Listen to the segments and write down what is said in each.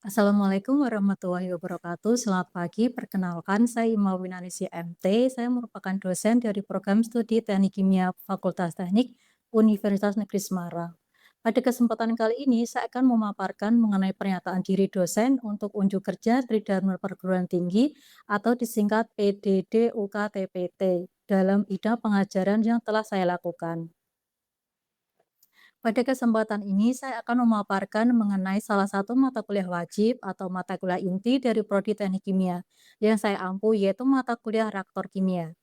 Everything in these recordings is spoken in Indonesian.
Assalamualaikum warahmatullahi wabarakatuh. Selamat pagi, perkenalkan saya Ima Winanisi MT. Saya merupakan dosen dari program studi Teknik Kimia Fakultas Teknik Universitas Negeri Semarang. Pada kesempatan kali ini, saya akan memaparkan mengenai pernyataan diri dosen untuk unjuk kerja Tridharma Perguruan Tinggi atau disingkat PDD UKTPT dalam bidang pengajaran yang telah saya lakukan. Pada kesempatan ini, saya akan memaparkan mengenai salah satu mata kuliah wajib atau mata kuliah inti dari Prodi Teknik Kimia yang saya ampu, yaitu mata kuliah Reaktor Kimia.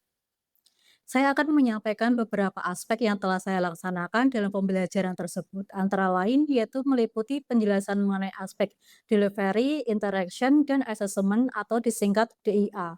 Saya akan menyampaikan beberapa aspek yang telah saya laksanakan dalam pembelajaran tersebut, antara lain yaitu meliputi penjelasan mengenai aspek delivery, interaction, dan assessment atau disingkat DIA.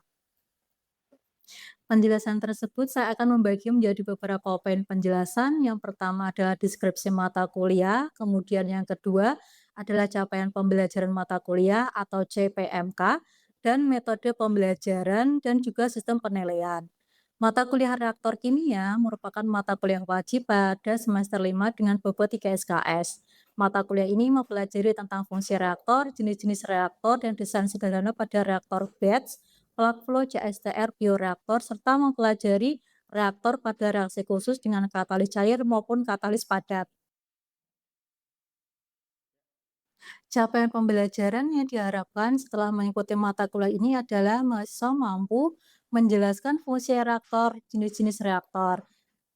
Penjelasan tersebut saya akan membagi menjadi beberapa poin penjelasan. Yang pertama adalah deskripsi mata kuliah, kemudian yang kedua adalah capaian pembelajaran mata kuliah atau CPMK, dan metode pembelajaran dan juga sistem penilaian. Mata kuliah reaktor kimia merupakan mata kuliah wajib pada semester 5 dengan bobot 3 SKS. Mata kuliah ini mempelajari tentang fungsi reaktor, jenis-jenis reaktor, dan desain sederhana pada reaktor batch, plug flow CSTR bioreaktor, serta mempelajari reaktor pada reaksi khusus dengan katalis cair maupun katalis padat. Capaian pembelajaran yang diharapkan setelah mengikuti mata kuliah ini adalah mahasiswa mampu menjelaskan fungsi reaktor, jenis-jenis reaktor.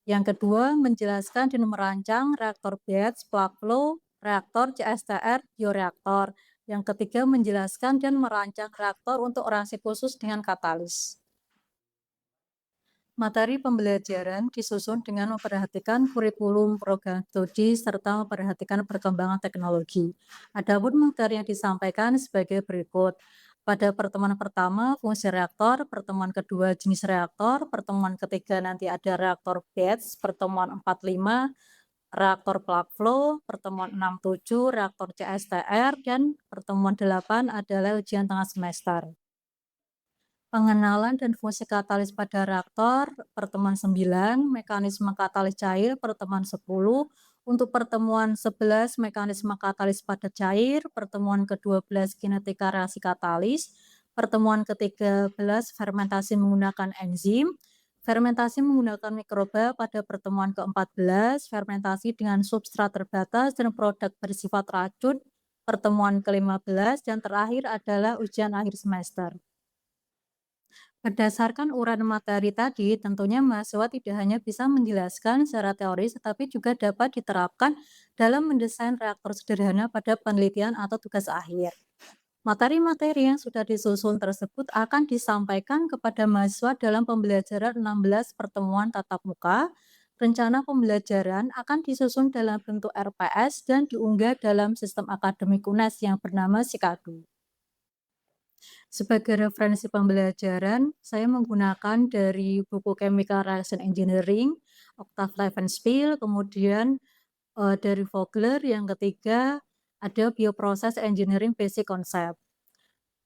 Yang kedua, menjelaskan dan merancang reaktor batch, plug flow, reaktor CSTR, bioreaktor. Yang ketiga, menjelaskan dan merancang reaktor untuk reaksi khusus dengan katalis. Materi pembelajaran disusun dengan memperhatikan kurikulum program studi serta memperhatikan perkembangan teknologi. Adapun materi yang disampaikan sebagai berikut. Pada pertemuan pertama, fungsi reaktor, pertemuan kedua, jenis reaktor, pertemuan ketiga nanti ada reaktor batch, pertemuan 45, reaktor plug flow, pertemuan 67, reaktor CSTR, dan pertemuan 8 adalah ujian tengah semester. Pengenalan dan fungsi katalis pada reaktor, pertemuan 9, mekanisme katalis cair, pertemuan 10, untuk pertemuan 11, mekanisme katalis padat cair, pertemuan ke-12, kinetika reaksi katalis, pertemuan ke-13, fermentasi menggunakan enzim, fermentasi menggunakan mikroba pada pertemuan ke-14, fermentasi dengan substrat terbatas dan produk bersifat racun, pertemuan ke-15, dan terakhir adalah ujian akhir semester. Berdasarkan uraian materi tadi, tentunya mahasiswa tidak hanya bisa menjelaskan secara teori, tetapi juga dapat diterapkan dalam mendesain reaktor sederhana pada penelitian atau tugas akhir. Materi-materi yang sudah disusun tersebut akan disampaikan kepada mahasiswa dalam pembelajaran 16 pertemuan tatap muka. Rencana pembelajaran akan disusun dalam bentuk RPS dan diunggah dalam sistem akademik UNES yang bernama Sikadu. Sebagai referensi pembelajaran, saya menggunakan dari buku Chemical Reaction Engineering, Octave Levenspiel, kemudian dari Vogler, yang ketiga ada Bioprocess Engineering Basic Concept.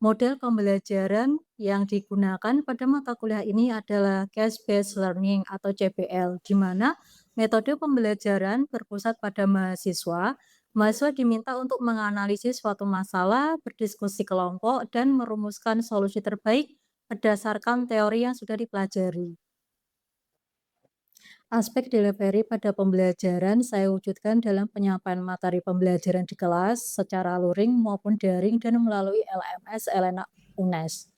Model pembelajaran yang digunakan pada mata kuliah ini adalah Case Based Learning atau CBL, di mana metode pembelajaran berpusat pada mahasiswa. Mahasiswa diminta untuk menganalisis suatu masalah, berdiskusi kelompok, dan merumuskan solusi terbaik berdasarkan teori yang sudah dipelajari. Aspek delivery pada pembelajaran saya wujudkan dalam penyampaian materi pembelajaran di kelas secara luring maupun daring dan melalui LMS Elena UNES.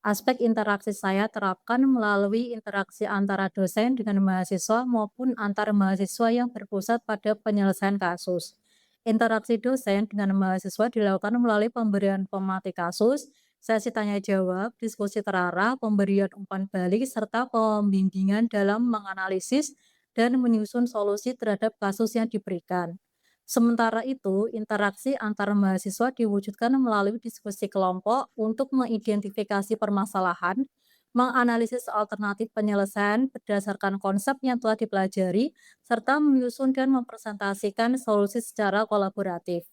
Aspek interaksi saya terapkan melalui interaksi antara dosen dengan mahasiswa maupun antar mahasiswa yang berpusat pada penyelesaian kasus. Interaksi dosen dengan mahasiswa dilakukan melalui pemberian pemateri kasus, sesi tanya jawab, diskusi terarah, pemberian umpan balik, serta pembimbingan dalam menganalisis dan menyusun solusi terhadap kasus yang diberikan. Sementara itu, interaksi antar mahasiswa diwujudkan melalui diskusi kelompok untuk mengidentifikasi permasalahan, menganalisis alternatif penyelesaian berdasarkan konsep yang telah dipelajari, serta menyusun dan mempresentasikan solusi secara kolaboratif.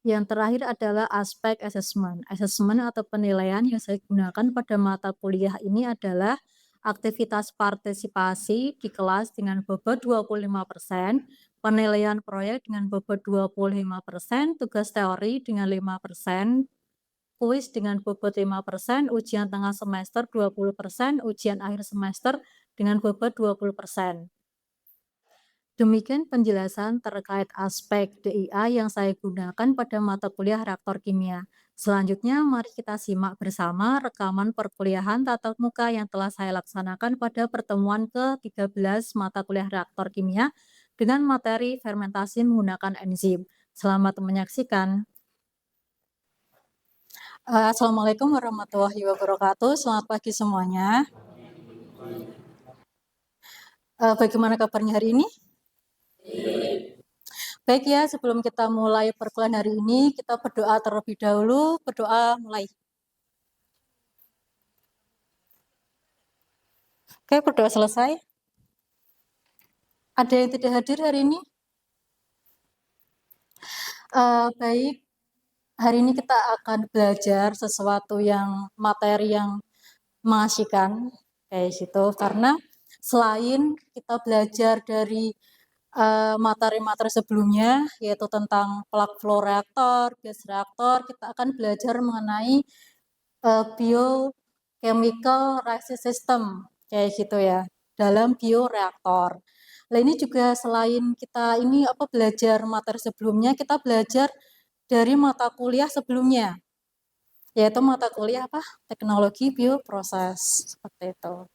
Yang terakhir adalah aspek asesmen. Asesmen atau penilaian yang saya gunakan pada mata kuliah ini adalah aktivitas partisipasi di kelas dengan bobot 25%, penilaian proyek dengan bobot 25%, tugas teori dengan 5%, kuis dengan bobot 5%, ujian tengah semester 20%, ujian akhir semester dengan bobot 20%. Demikian penjelasan terkait aspek DIA yang saya gunakan pada mata kuliah reaktor kimia. Selanjutnya, mari kita simak bersama rekaman perkuliahan tatap muka yang telah saya laksanakan pada pertemuan ke-13 mata kuliah reaktor kimia dengan materi fermentasi menggunakan enzim. Selamat menyaksikan. Assalamualaikum warahmatullahi wabarakatuh. Selamat pagi semuanya. Bagaimana kabarnya hari ini? Baik ya, sebelum kita mulai perkuliahan hari ini, kita berdoa terlebih dahulu. Berdoa mulai. Oke, berdoa selesai. Ada yang tidak hadir hari ini? Baik, hari ini kita akan belajar sesuatu yang materi yang mengasihkan kayak gitu. Karena selain kita belajar dari materi-materi sebelumnya, yaitu tentang plug flow reaktor, gas reaktor, kita akan belajar mengenai biochemical reaction system, kayak gitu ya, dalam bioreaktor. Nah ini juga selain kita ini belajar materi sebelumnya, kita belajar dari mata kuliah sebelumnya, yaitu mata kuliah teknologi bioproses, seperti itu.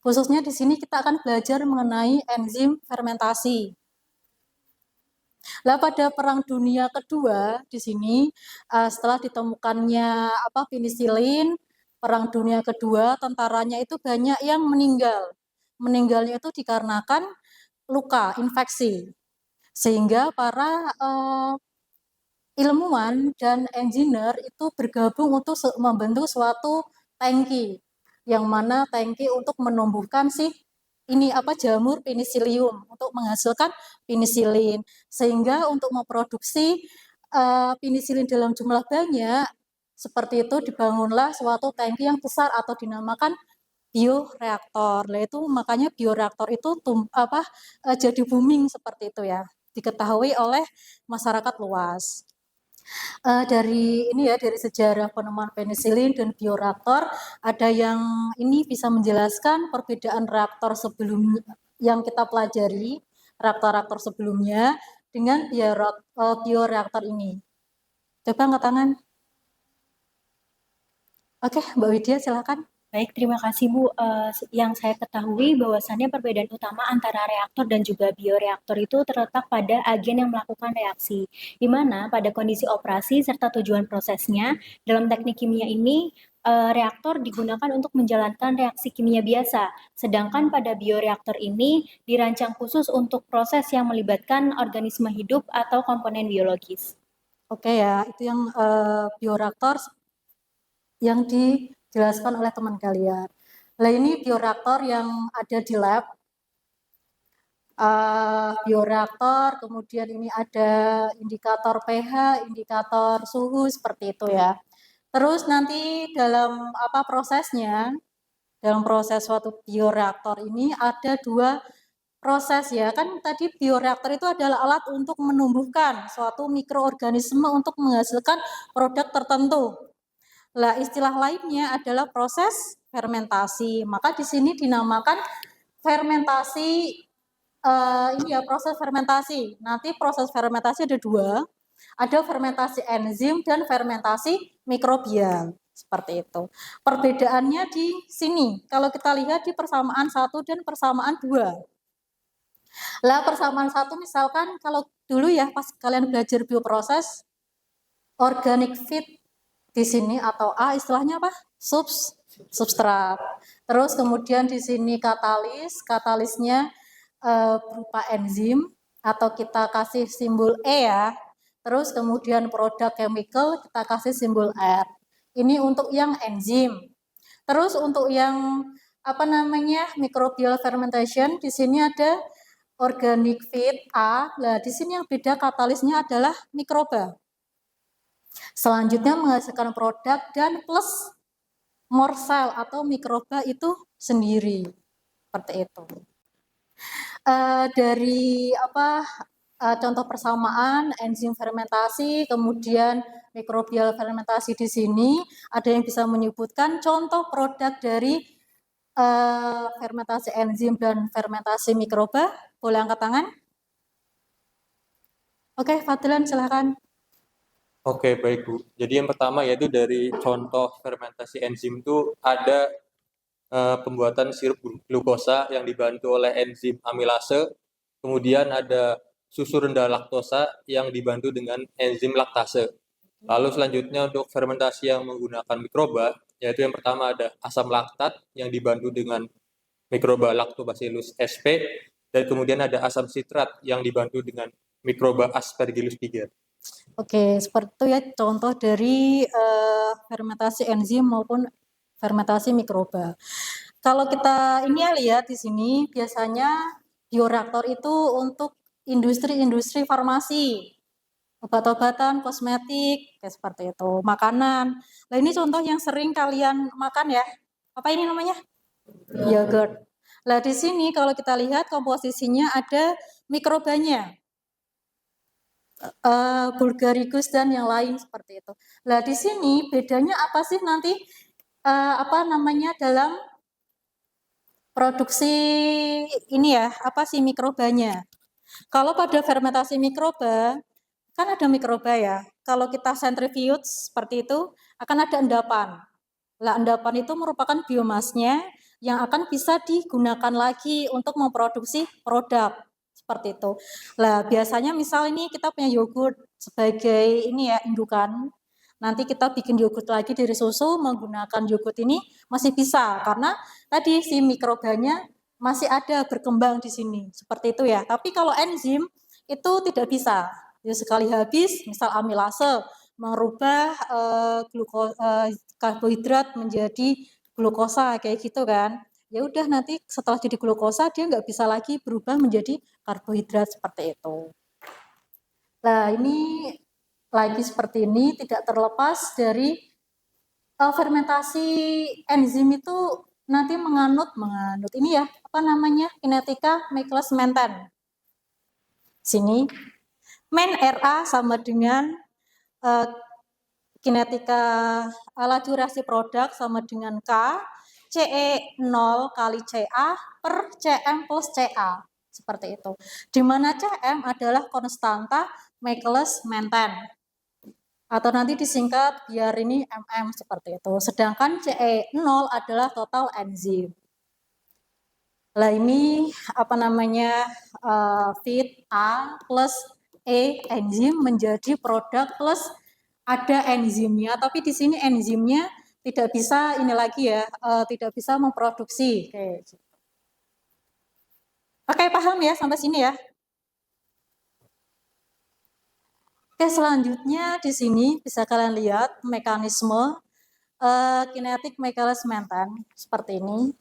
Khususnya di sini kita akan belajar mengenai enzim fermentasi. Lah pada Perang Dunia Kedua di sini setelah ditemukannya penisilin, Perang Dunia Kedua tentaranya itu banyak yang meninggal. Meninggalnya itu dikarenakan luka, infeksi. Sehingga para ilmuwan dan engineer itu bergabung untuk membentuk suatu tangki, yang mana tangki untuk menumbuhkan jamur penisilium untuk menghasilkan penisilin, sehingga untuk memproduksi penisilin dalam jumlah banyak seperti itu dibangunlah suatu tangki yang besar atau dinamakan bioreaktor. Nah itu makanya bioreaktor itu jadi booming seperti itu ya, diketahui oleh masyarakat luas. Dari sejarah penemuan penisilin dan bioreaktor, ada yang ini bisa menjelaskan perbedaan reaktor sebelum yang kita pelajari, reaktor-reaktor sebelumnya dengan bioreaktor ini. Coba angkat tangan. Oke, Mbak Widya silakan. Baik, terima kasih Bu. Yang saya ketahui bahwasannya perbedaan utama antara reaktor dan juga bioreaktor itu terletak pada agen yang melakukan reaksi, di mana pada kondisi operasi serta tujuan prosesnya dalam teknik kimia ini reaktor digunakan untuk menjalankan reaksi kimia biasa, sedangkan pada bioreaktor ini dirancang khusus untuk proses yang melibatkan organisme hidup atau komponen biologis. Oke ya, itu yang bioreaktor yang dijelaskan oleh teman kalian. Nah ini bioreaktor yang ada di lab, bioreaktor, kemudian ini ada indikator pH, indikator suhu seperti itu ya. Terus nanti dalam prosesnya, dalam proses suatu bioreaktor ini ada dua proses ya, kan tadi bioreaktor itu adalah alat untuk menumbuhkan suatu mikroorganisme untuk menghasilkan produk tertentu. Lah istilah lainnya adalah proses fermentasi. Maka di sini dinamakan fermentasi, proses fermentasi. Nanti proses fermentasi ada dua, ada fermentasi enzim dan fermentasi mikrobial. Seperti itu. Perbedaannya di sini, kalau kita lihat di persamaan 1 dan persamaan 2. Lah persamaan 1 misalkan kalau dulu ya pas kalian belajar bioproses, organic feed di sini atau A istilahnya substrat. Terus kemudian di sini katalisnya berupa enzim atau kita kasih simbol E ya. Terus kemudian produk chemical kita kasih simbol R. Ini untuk yang enzim. Terus untuk yang microbial fermentation di sini ada organic feed A. Nah, di sini yang beda katalisnya adalah mikroba. Selanjutnya menghasilkan produk dan plus more cell atau mikroba itu sendiri. Seperti itu. Dari contoh persamaan enzim fermentasi, kemudian mikrobial fermentasi di sini. Ada yang bisa menyebutkan contoh produk dari fermentasi enzim dan fermentasi mikroba? Boleh angkat tangan? Oke, Fadlan silakan. Oke, baik Bu. Jadi yang pertama yaitu dari contoh fermentasi enzim itu ada pembuatan sirup glukosa yang dibantu oleh enzim amilase. Kemudian ada susu rendah laktosa yang dibantu dengan enzim laktase. Lalu selanjutnya untuk fermentasi yang menggunakan mikroba, yaitu yang pertama ada asam laktat yang dibantu dengan mikroba Lactobacillus sp, dan kemudian ada asam sitrat yang dibantu dengan mikroba Aspergillus niger. Oke, seperti itu ya contoh dari fermentasi enzim maupun fermentasi mikroba. Kalau kita ini ya lihat di sini biasanya bioreaktor itu untuk industri-industri farmasi, obat-obatan, kosmetik, kayak seperti itu, makanan. Nah ini contoh yang sering kalian makan ya. Apa ini namanya? Yogurt. Nah di sini kalau kita lihat komposisinya ada mikrobanya. Bulgaricus dan yang lain seperti itu. Nah di sini bedanya apa sih nanti dalam produksi ini ya, apa sih mikrobanya? Kalau pada fermentasi mikroba, kan ada mikroba ya. Kalau kita centrifuge seperti itu, akan ada endapan. Nah, endapan itu merupakan biomasnya yang akan bisa digunakan lagi untuk memproduksi produk seperti itu. Nah, biasanya misal ini kita punya yogurt sebagai ini ya indukan. Nanti kita bikin yogurt lagi dari susu menggunakan yogurt ini masih bisa karena tadi si mikrobanya masih ada berkembang di sini. Seperti itu ya. Tapi kalau enzim itu tidak bisa. Ya, sekali habis misal amilase merubah karbohidrat menjadi glukosa kayak gitu kan. Ya udah nanti setelah jadi glukosa dia nggak bisa lagi berubah menjadi karbohidrat seperti itu. Nah ini lagi seperti ini tidak terlepas dari fermentasi enzim itu nanti menganut ini ya apa namanya kinetika Michaelis-Menten. Sini men RA sama dengan kinetika laju reaksi produk sama dengan K CE 0 kali CA per CM plus CA seperti itu. Di mana CM adalah konstanta Michaelis-Menten atau nanti disingkat biar ini MM seperti itu. Sedangkan CE0 adalah total enzim. Lah ini apa namanya feed A plus E enzim menjadi produk plus ada enzimnya, tapi di sini enzimnya tidak bisa ini lagi ya, tidak bisa memproduksi. Oke, paham ya sampai sini ya? Oke, selanjutnya di sini bisa kalian lihat mekanisme kinetik Michaelis-Menten seperti ini.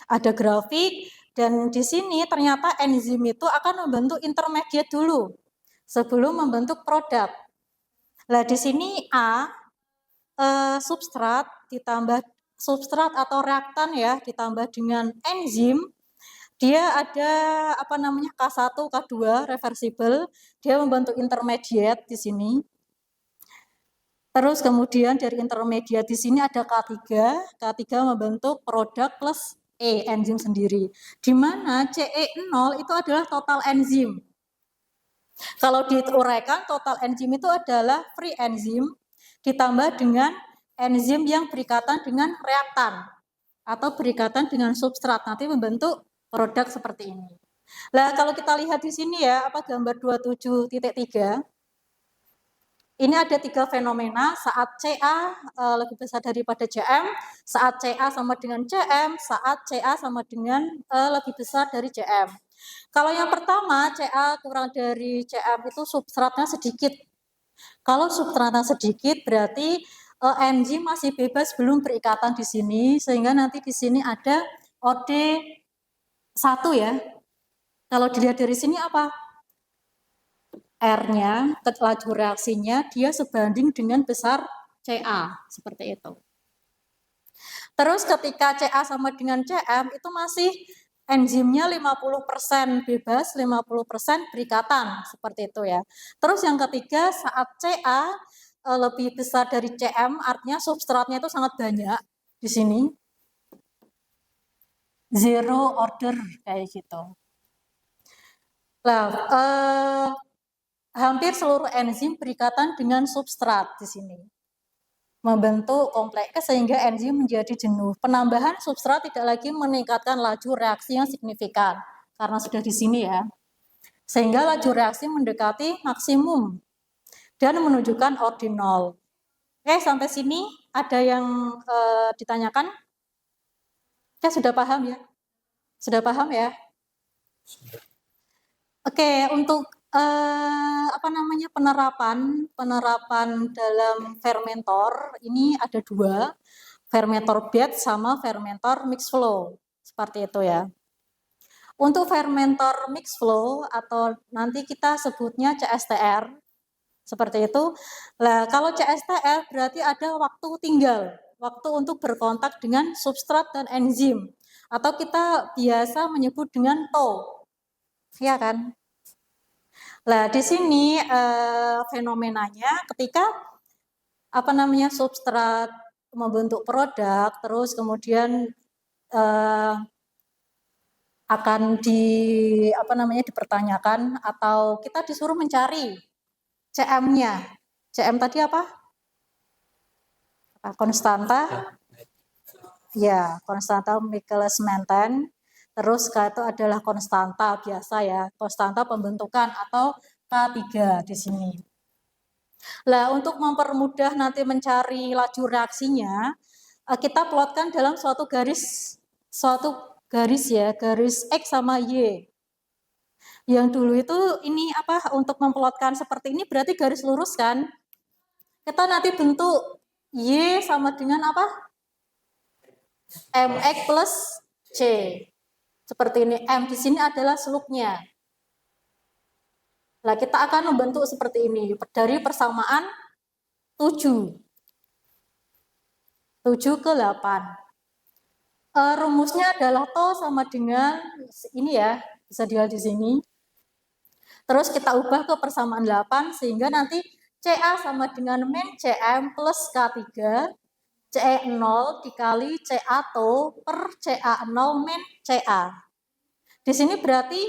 Ada grafik dan di sini ternyata enzim itu akan membentuk intermediate dulu sebelum membentuk produk. Nah, di sini A substrat ditambah substrat atau reaktan ya ditambah dengan enzim. Dia ada apa namanya K1, K2 reversible, dia membentuk intermediate di sini. Terus kemudian dari intermediate di sini ada K3, K3 membentuk produk plus E enzim sendiri. Di mana CE0 itu adalah total enzim. Kalau diuraikan total enzim itu adalah free enzim ditambah dengan enzim yang berikatan dengan reaktan atau berikatan dengan substrat nanti membentuk produk seperti ini. Nah, kalau kita lihat di sini ya, apa gambar 27.3. Ini ada 3 fenomena saat CA lebih besar daripada CM, saat CA sama dengan CM, saat CA sama dengan lebih besar dari CM. Kalau yang pertama, CA kurang dari CM itu substratnya sedikit. Kalau substratnya sedikit berarti enzim masih bebas belum berikatan di sini, sehingga nanti di sini ada OD1 ya. Kalau dilihat dari sini apa? R-nya, laju reaksinya dia sebanding dengan besar CA, seperti itu. Terus ketika CA sama dengan CM itu masih enzimnya 50% bebas, 50% berikatan, seperti itu ya. Terus yang ketiga, saat Ca lebih besar dari Cm, artinya substratnya itu sangat banyak di sini. Zero order kayak gitu. Nah, hampir seluruh enzim berikatan dengan substrat di sini, membentuk kompleks sehingga enzim menjadi jenuh. Penambahan substrat tidak lagi meningkatkan laju reaksi yang signifikan karena sudah di sini ya, sehingga laju reaksi mendekati maksimum dan menunjukkan ordinal. Oke, sampai sini ada yang ditanyakan? Ya, sudah paham ya? Sudah paham ya? Oke, untuk penerapan dalam fermentor ini ada dua, fermentor batch sama fermentor mixed flow, seperti itu ya. Untuk fermentor mixed flow atau nanti kita sebutnya CSTR, seperti itu. Nah, kalau CSTR berarti ada waktu tinggal, waktu untuk berkontak dengan substrat dan enzim, atau kita biasa menyebut dengan TO. Ya kan? Nah, di sini fenomenanya ketika substrat membentuk produk, terus kemudian akan dipertanyakan atau kita disuruh mencari Cm-nya. Cm tadi apa? Konstanta. Ya, konstanta Michaelis-Menten. Terus itu adalah konstanta biasa ya, konstanta pembentukan atau K3 di sini. Nah, untuk mempermudah nanti mencari laju reaksinya, kita plotkan dalam suatu garis ya, garis X sama Y. Yang dulu itu ini untuk memplotkan seperti ini berarti garis lurus kan? Kita nanti bentuk Y sama dengan apa? Mx plus C. Seperti ini, M di sini adalah slope-nya. Nah, kita akan membentuk seperti ini dari persamaan 7 ke 8. Rumusnya adalah TO sama dengan ini ya, bisa dilihat di sini. Terus kita ubah ke persamaan 8 sehingga nanti Ca sama dengan min Cm plus K3 Ce0 dikali Ca TO per Ca0 min Ca. Di sini berarti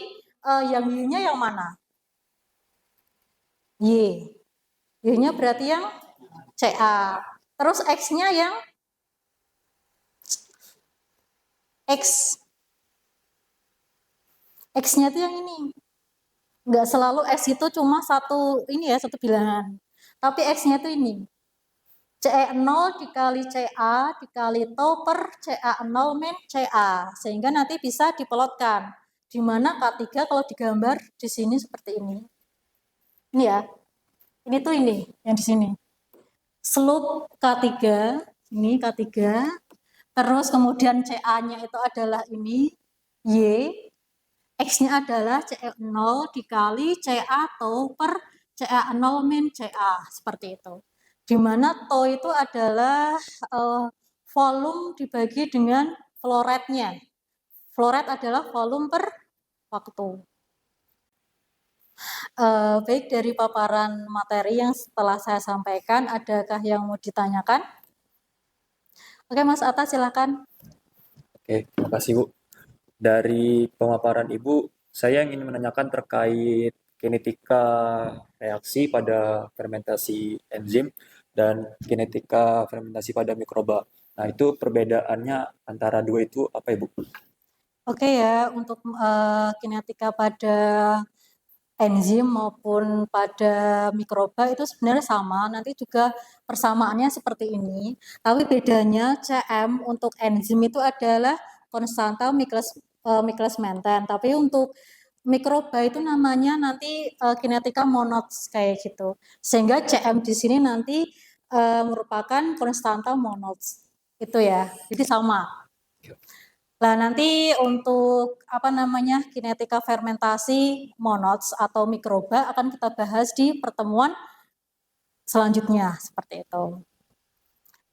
yang Y-nya yang mana? Y. Y-nya berarti yang Ca. Terus X-nya yang X. X-nya itu yang ini. Enggak selalu X itu cuma satu bilangan. Tapi X-nya itu ini. Ce0 dikali Ca dikali TO per Ca0 min Ca. Sehingga nanti bisa dipelotkan. Di mana K3 kalau digambar di sini seperti ini. Ini ya. Ini tuh ini yang di sini. Slope K3, ini K3. Terus kemudian Ca-nya itu adalah ini Y. X-nya adalah Ce0 dikali Ca TO per Ca0 min Ca. Seperti itu. Di mana TO itu adalah volume dibagi dengan flow rate-nya. Flow rate adalah volume per waktu. Baik, dari paparan materi yang setelah saya sampaikan, adakah yang mau ditanyakan? Oke, Mas Atta, silakan. Oke, terima kasih Bu. Dari pemaparan Ibu, saya ingin menanyakan terkait kinetika reaksi pada fermentasi enzim dan kinetika fermentasi pada mikroba. Nah, itu perbedaannya antara dua itu apa Ibu? Oke ya, untuk kinetika pada enzim maupun pada mikroba itu sebenarnya sama, nanti juga persamaannya seperti ini. Tapi bedanya Cm untuk enzim itu adalah konstanta Michaelis-Menten. Tapi untuk mikroba itu namanya nanti kinetika Monod kayak gitu. Sehingga Cm di sini nanti merupakan konstanta Monod. Itu ya. Jadi sama. Nah, nanti untuk kinetika fermentasi monods atau mikroba akan kita bahas di pertemuan selanjutnya seperti itu.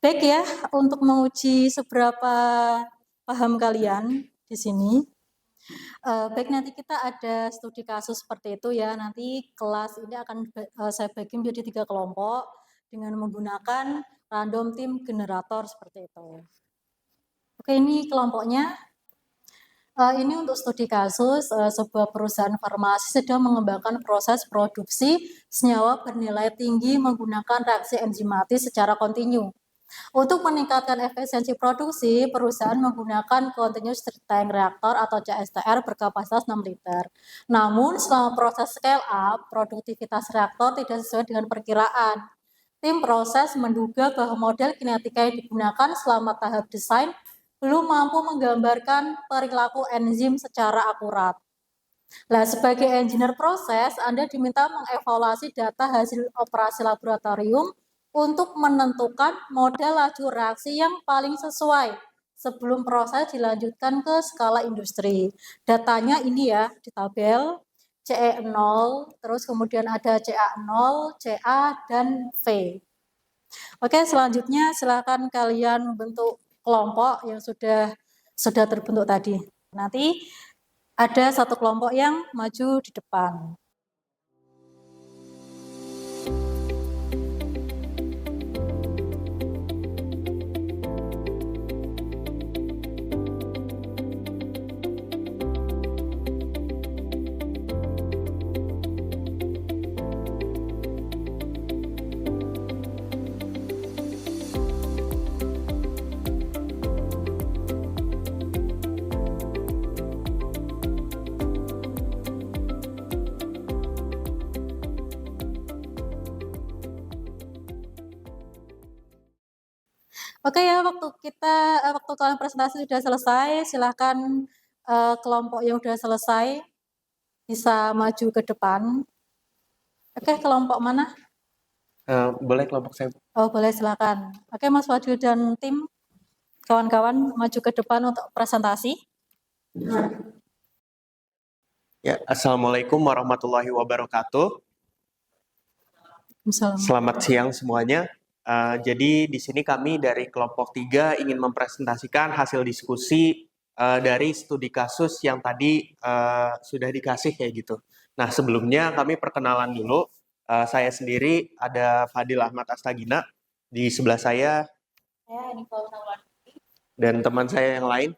Baik ya, untuk menguji seberapa paham kalian di sini, Baik, nanti kita ada studi kasus seperti itu ya. Nanti kelas ini akan saya bagi menjadi 3 kelompok dengan menggunakan random team generator seperti itu. Oke, ini kelompoknya. Ini untuk studi kasus, sebuah perusahaan farmasi sedang mengembangkan proses produksi senyawa bernilai tinggi menggunakan reaksi enzimatis secara kontinu. Untuk meningkatkan efisiensi produksi, perusahaan menggunakan continuous tank reactor atau CSTR berkapasitas 6 liter. Namun, selama proses scale up, produktivitas reaktor tidak sesuai dengan perkiraan. Tim proses menduga bahwa model kinetika yang digunakan selama tahap desain belum mampu menggambarkan perilaku enzim secara akurat. Nah, sebagai engineer proses, Anda diminta mengevaluasi data hasil operasi laboratorium untuk menentukan model laju reaksi yang paling sesuai sebelum proses dilanjutkan ke skala industri. Datanya ini ya, di tabel CE0, terus kemudian ada CA0, CA, dan V. Oke, selanjutnya silakan kalian membentuk kelompok yang sudah terbentuk tadi. Nanti ada satu kelompok yang maju di depan. Oke ya, waktu kalian presentasi sudah selesai, silakan kelompok yang sudah selesai bisa maju ke depan. Oke, kelompok mana? Boleh kelompok saya. Oh, boleh, silakan. Oke, Mas Fadil dan tim, kawan-kawan maju ke depan untuk presentasi. Ya, Assalamualaikum warahmatullahi wabarakatuh. Selamat siang semuanya. Jadi di sini kami dari kelompok 3 ingin mempresentasikan hasil diskusi dari studi kasus yang tadi sudah dikasih kayak gitu. Nah, sebelumnya kami perkenalan dulu. Saya sendiri ada Fadil Ahmad Astagina, di sebelah saya dan teman saya yang lain.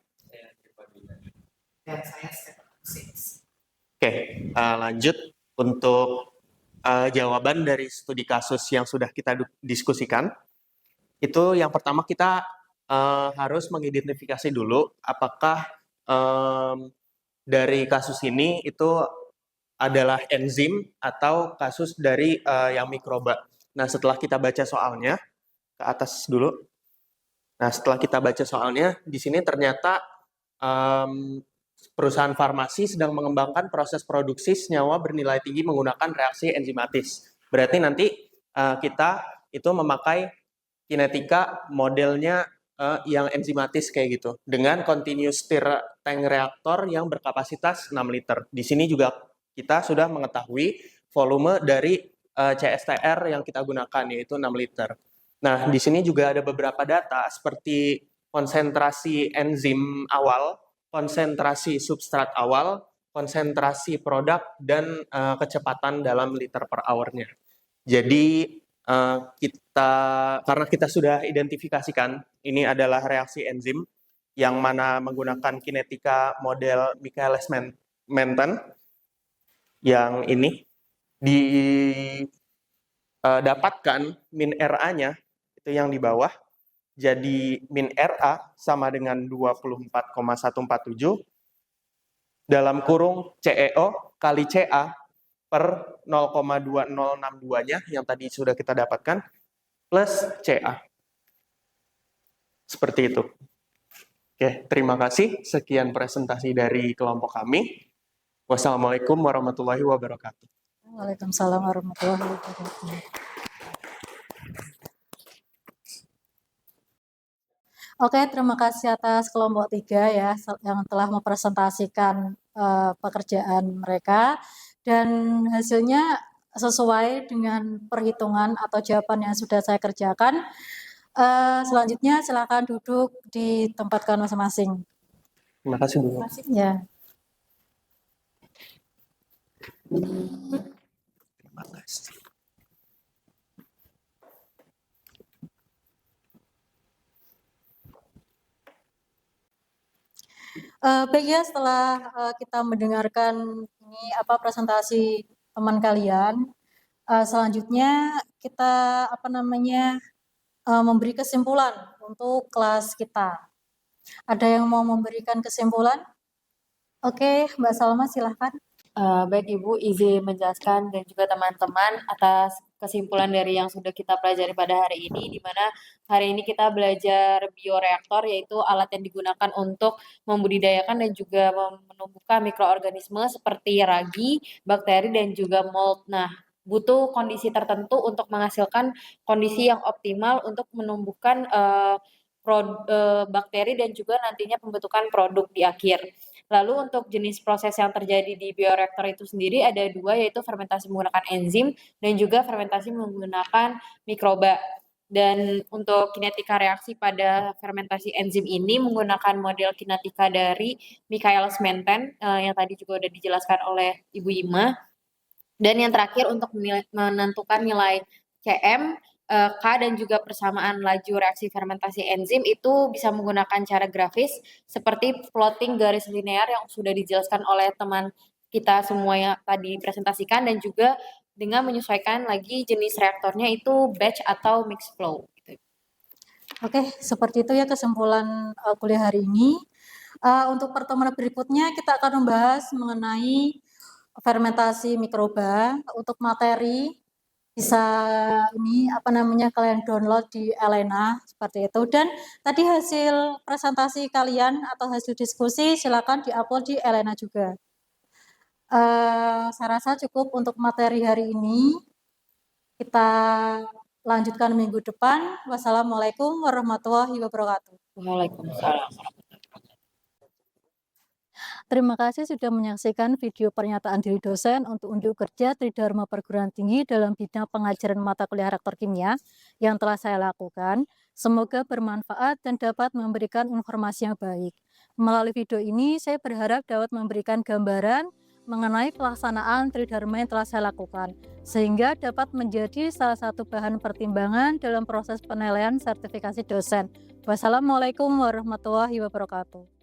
Dan saya Oke, lanjut untuk jawaban dari studi kasus yang sudah kita diskusikan. Itu yang pertama kita harus mengidentifikasi dulu apakah dari kasus ini itu adalah enzim atau kasus dari yang mikroba. Nah, setelah kita baca soalnya, ke atas dulu. Nah, setelah kita baca soalnya, di sini ternyata perusahaan farmasi sedang mengembangkan proses produksi senyawa bernilai tinggi menggunakan reaksi enzimatis. Berarti nanti kita itu memakai kinetika modelnya yang enzimatis kayak gitu, dengan continuous stir tank reaktor yang berkapasitas 6 liter. Di sini juga kita sudah mengetahui volume dari CSTR yang kita gunakan, yaitu 6 liter. Nah, di sini juga ada beberapa data seperti konsentrasi enzim awal, konsentrasi substrat awal, konsentrasi produk, dan kecepatan dalam liter per hour-nya. Jadi, karena kita sudah identifikasikan, ini adalah reaksi enzim yang mana menggunakan kinetika model Michaelis-Menten, yang ini didapatkan min RA-nya itu yang di bawah. Jadi min RA sama dengan 24,147 dalam kurung CEO kali CA per 0,2062-nya yang tadi sudah kita dapatkan plus CA. Seperti itu. Oke, terima kasih. Sekian presentasi dari kelompok kami. Wassalamualaikum warahmatullahi wabarakatuh. Waalaikumsalam warahmatullahi wabarakatuh. Oke, terima kasih atas kelompok 3 ya yang telah mempresentasikan pekerjaan mereka dan hasilnya sesuai dengan perhitungan atau jawaban yang sudah saya kerjakan. Selanjutnya silakan duduk di tempat kalian masing-masing. Terima kasih, Bu. Ya. Terima kasih. Baik ya, setelah kita mendengarkan ini presentasi teman kalian, selanjutnya kita memberi kesimpulan untuk kelas kita. Ada yang mau memberikan kesimpulan? Oke, Mbak Salma silahkan. Baik Ibu, izin menjelaskan dan juga teman-teman atas kesimpulan dari yang sudah kita pelajari pada hari ini, di mana hari ini kita belajar bioreaktor, yaitu alat yang digunakan untuk membudidayakan dan juga menumbuhkan mikroorganisme seperti ragi, bakteri, dan juga mold. Nah, butuh kondisi tertentu untuk menghasilkan kondisi yang optimal untuk menumbuhkan bakteri dan juga nantinya pembentukan produk di akhir. Lalu untuk jenis proses yang terjadi di bioreaktor itu sendiri ada dua, yaitu fermentasi menggunakan enzim dan juga fermentasi menggunakan mikroba. Dan untuk kinetika reaksi pada fermentasi enzim ini menggunakan model kinetika dari Michaelis Menten yang tadi juga sudah dijelaskan oleh Ibu Ima. Dan yang terakhir untuk menentukan nilai Cm, K dan juga persamaan laju reaksi fermentasi enzim itu bisa menggunakan cara grafis seperti plotting garis linear yang sudah dijelaskan oleh teman kita semua yang tadi presentasikan, dan juga dengan menyesuaikan lagi jenis reaktornya itu batch atau mixed flow. Oke, seperti itu ya kesimpulan kuliah hari ini. Untuk pertemuan berikutnya kita akan membahas mengenai fermentasi mikroba. Untuk materi bisa kalian download di Elena seperti itu. Dan tadi hasil presentasi kalian atau hasil diskusi silakan diupload di Elena juga. Saya rasa cukup untuk materi hari ini. Kita lanjutkan minggu depan. Wassalamualaikum warahmatullahi wabarakatuh. Waalaikumsalam. Terima kasih sudah menyaksikan video pernyataan diri dosen untuk unjuk kerja Tridharma Perguruan Tinggi dalam bidang pengajaran mata kuliah reaktor kimia yang telah saya lakukan. Semoga bermanfaat dan dapat memberikan informasi yang baik. Melalui video ini, saya berharap dapat memberikan gambaran mengenai pelaksanaan Tridharma yang telah saya lakukan, sehingga dapat menjadi salah satu bahan pertimbangan dalam proses penilaian sertifikasi dosen. Wassalamualaikum warahmatullahi wabarakatuh.